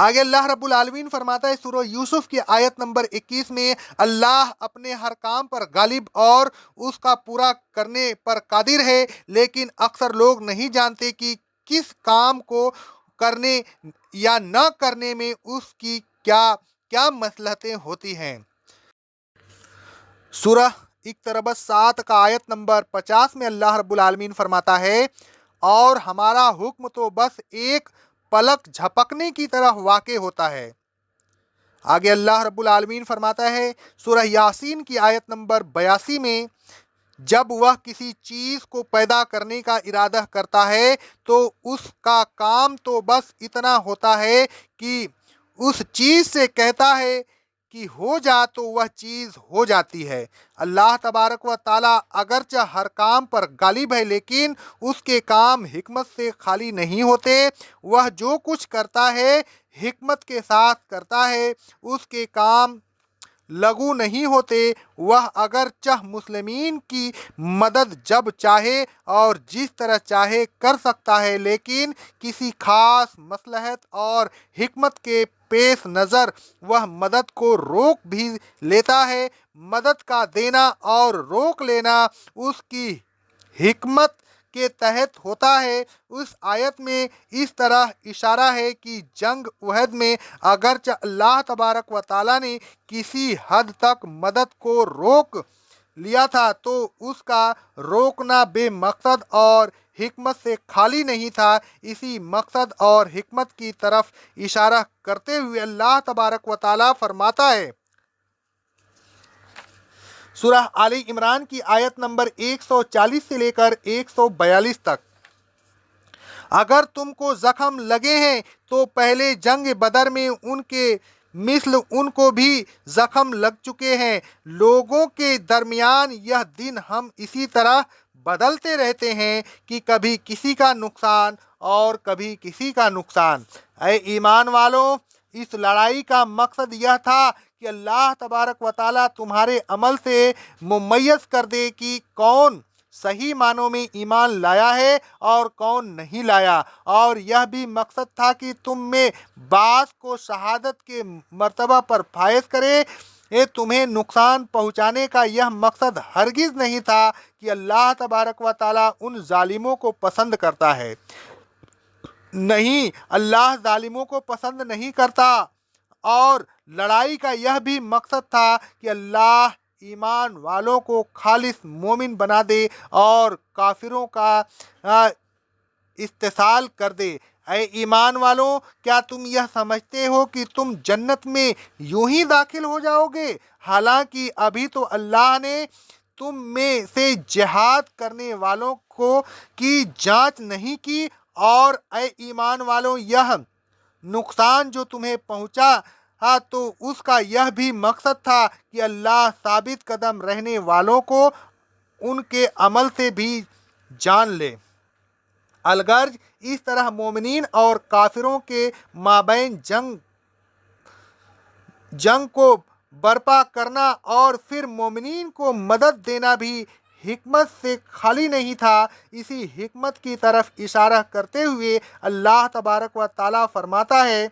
آگے اللہ رب العالمین فرماتا ہے سورہ یوسف کی آیت نمبر 21 میں، اللہ اپنے ہر کام پر غالب اور اس کا پورا کرنے پر قادر ہے، لیکن اکثر لوگ نہیں جانتے کہ کس کام کو کرنے یا نہ کرنے میں اس کی کیا کیا مصلحتیں ہوتی ہیں۔ سورہ اقتربت 7 کا آیت نمبر 50 میں اللہ رب العالمین فرماتا ہے، اور ہمارا حکم تو بس ایک پلک جھپکنے کی طرح واقع ہوتا ہے۔ آگے اللہ رب العالمین فرماتا ہے سورہ یاسین کی آیت نمبر 82 میں، جب وہ کسی چیز کو پیدا کرنے کا ارادہ کرتا ہے تو اس کا کام تو بس اتنا ہوتا ہے کہ اس چیز سے کہتا ہے کہ ہو جا تو وہ چیز ہو جاتی ہے۔ اللہ تبارک و تعالیٰ اگرچہ ہر کام پر غالب ہے، لیکن اس کے کام حکمت سے خالی نہیں ہوتے۔ وہ جو کچھ کرتا ہے حکمت کے ساتھ کرتا ہے، اس کے کام لغو نہیں ہوتے۔ وہ اگرچہ مسلمین کی مدد جب چاہے اور جس طرح چاہے کر سکتا ہے، لیکن کسی خاص مصلحت اور حکمت کے پیش نظر وہ مدد کو روک بھی لیتا ہے۔ مدد کا دینا اور روک لینا اس کی حکمت کے تحت ہوتا ہے۔ اس آیت میں اس طرح اشارہ ہے کہ جنگ احد میں اگرچہ اللہ تبارک و تعالیٰ نے کسی حد تک مدد کو روک لیا تھا، تو اس کا روکنا بے مقصد اور حکمت سے خالی نہیں تھا۔ اسی مقصد اور حکمت کی طرف اشارہ کرتے ہوئے اللہ تبارک و تعالیٰ فرماتا ہے سورہ آل عمران کی آیت نمبر 140 سے لے کر 142 تک، اگر تم کو زخم لگے ہیں تو پہلے جنگ بدر میں ان کے مثل ان کو بھی زخم لگ چکے ہیں۔ لوگوں کے درمیان یہ دن ہم اسی طرح بدلتے رہتے ہیں کہ کبھی کسی کا نقصان اور کبھی کسی کا نقصان۔ اے ایمان والوں، اس لڑائی کا مقصد یہ تھا کہ اللہ تبارک و تعالیٰ تمہارے عمل سے ممیز کر دے کہ کون صحیح معنوں میں ایمان لایا ہے اور کون نہیں لایا، اور یہ بھی مقصد تھا کہ تم میں بعض کو شہادت کے مرتبہ پر فائز کرے۔ تمہیں نقصان پہنچانے کا یہ مقصد ہرگز نہیں تھا کہ اللہ تبارک و تعالیٰ ان ظالموں کو پسند کرتا ہے۔ نہیں، اللہ ظالموں کو پسند نہیں کرتا، اور لڑائی کا یہ بھی مقصد تھا کہ اللہ ایمان والوں کو خالص مومن بنا دے اور کافروں کا استحصال کر دے۔ اے ایمان والوں، کیا تم یہ سمجھتے ہو کہ تم جنت میں یوں ہی داخل ہو جاؤ گے، حالانکہ ابھی تو اللہ نے تم میں سے جہاد کرنے والوں کی جانچ نہیں کی؟ اور اے ایمان والوں، یہ نقصان جو تمہیں پہنچا تو اس کا یہ بھی مقصد تھا کہ اللہ ثابت قدم رہنے والوں کو ان کے عمل سے بھی جان لے۔ الغرض اس طرح مومنین اور کافروں کے مابین جنگ کو برپا کرنا اور پھر مومنین کو مدد دینا بھی حکمت سے خالی نہیں تھا۔ اسی حکمت کی طرف اشارہ کرتے ہوئے اللہ تبارک و تعالیٰ فرماتا ہے،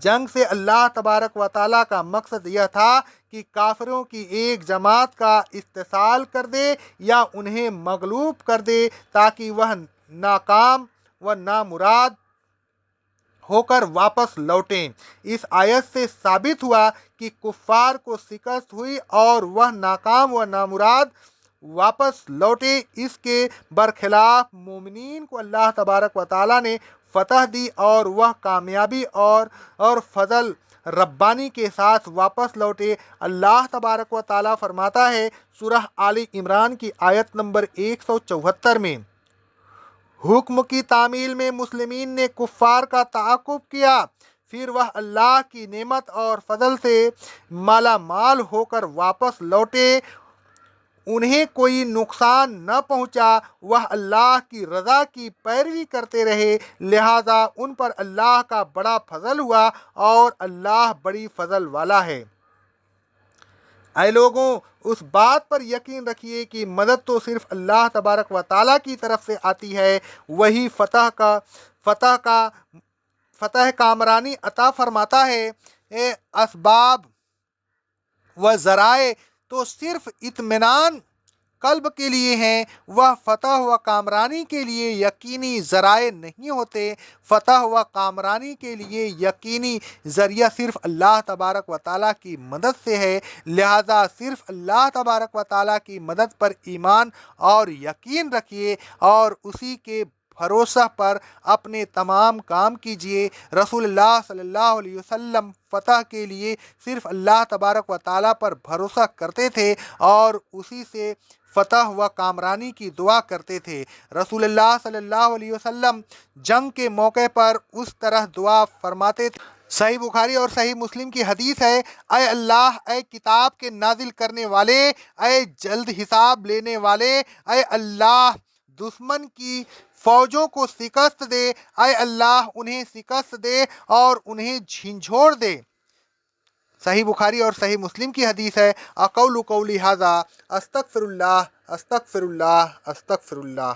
جنگ سے اللہ تبارک و تعالیٰ کا مقصد یہ تھا کہ کافروں کی ایک جماعت کا استحصال کر دے یا انہیں مغلوب کر دے، تاکہ وہ ناکام و نامراد ہو کر واپس لوٹیں۔ اس آیت سے ثابت ہوا کہ کفار کو شکست ہوئی اور وہ ناکام و نامراد واپس لوٹے۔ اس کے برخلاف مومنین کو اللہ تبارک و تعالیٰ نے فتح دی اور وہ کامیابی اور فضل ربانی کے ساتھ واپس لوٹے۔ اللہ تبارک و تعالیٰ فرماتا ہے سورہ آل عمران کی آیت نمبر 174 میں، حکم کی تعمیل میں مسلمین نے کفار کا تعاقب کیا، پھر وہ اللہ کی نعمت اور فضل سے مالا مال ہو کر واپس لوٹے، انہیں کوئی نقصان نہ پہنچا، وہ اللہ کی رضا کی پیروی کرتے رہے، لہذا ان پر اللہ کا بڑا فضل ہوا اور اللہ بڑی فضل والا ہے۔ اے لوگوں، اس بات پر یقین رکھیے کہ مدد تو صرف اللہ تبارک و تعالیٰ کی طرف سے آتی ہے۔ وہی فتح فتح کامرانی عطا فرماتا ہے، اسباب و ذرائع تو صرف اطمینان قلب کے لیے ہیں، وہ فتح و کامرانی کے لیے یقینی ذرائع نہیں ہوتے۔ فتح و کامرانی کے لیے یقینی ذریعہ صرف اللہ تبارک و تعالیٰ کی مدد سے ہے، لہٰذا صرف اللہ تبارک و تعالیٰ کی مدد پر ایمان اور یقین رکھیے اور اسی کے بھروسہ پر اپنے تمام کام کیجیے۔ رسول اللہ صلی اللہ علیہ وسلم فتح کے لیے صرف اللہ تبارک و تعالیٰ پر بھروسہ کرتے تھے اور اسی سے فتح و کامرانی کی دعا کرتے تھے۔ رسول اللہ صلی اللہ علیہ وسلم جنگ کے موقع پر اس طرح دعا فرماتے تھے۔ صحیح بخاری اور صحیح مسلم کی حدیث ہے، اے اللہ، اے کتاب کے نازل کرنے والے، اے جلد حساب لینے والے، اے اللہ دشمن کی فوجوں کو شکست دے، اے اللہ انہیں شکست دے اور انہیں جھنجھوڑ دے۔ صحیح بخاری اور صحیح مسلم کی حدیث ہے، اقول قولی ھذا استغفر اللہ استغفر اللہ استغفر اللہ۔